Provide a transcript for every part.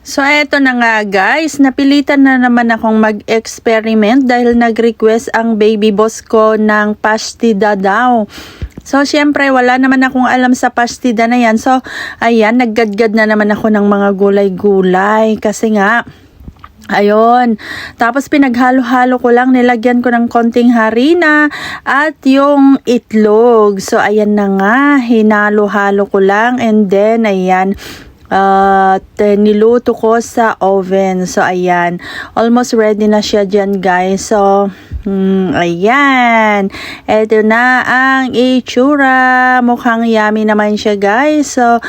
So eto na nga guys, napilitan na naman akong mag-experiment dahil nag-request ang baby boss ko ng pastida daw. So syempre wala naman akong alam sa pastida na yan. So ayan, naggadgad na naman ako ng mga gulay-gulay kasi nga ayun. Tapos pinaghalo-halo ko lang, nilagyan ko ng konting harina at yung itlog. So ayan na nga, hinalo-halo ko lang and then ayan, niluto ko sa oven. So ayan, almost ready na siya dyan guys. So ayan, eto na ang itsura. Mukhang yummy naman siya guys. So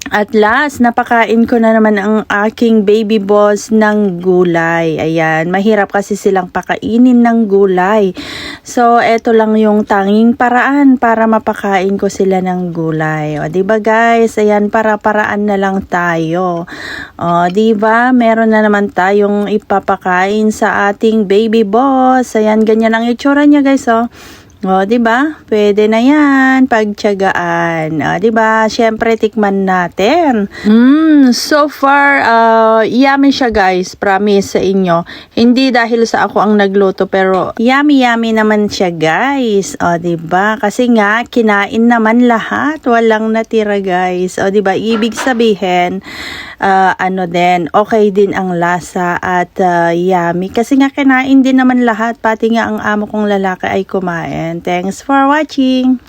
at last, napakain ko na naman ang aking baby boss ng gulay. Ayan, mahirap kasi silang pakainin ng gulay. So, eto lang yung tanging paraan para mapakain ko sila ng gulay. O, diba guys? Ayan, para-paraan na lang tayo. O, diba? Meron na naman tayong ipapakain sa ating baby boss. Ayan, ganyan ang itsura niya guys, o. O, diba? Pwede na yan. Pagtiyagaan. O, diba? Siyempre, tikman natin. So far, yummy siya guys. Promise sa inyo. Hindi dahil sa ako ang nagluto, pero yummy naman siya guys. O, diba? Kasi nga, kinain naman lahat. Walang natira guys. O, diba? Ibig sabihin, okay din ang lasa at yummy. Kasi nga, kinain din naman lahat. Pati nga ang amo kong lalaki ay kumain. Thanks for watching.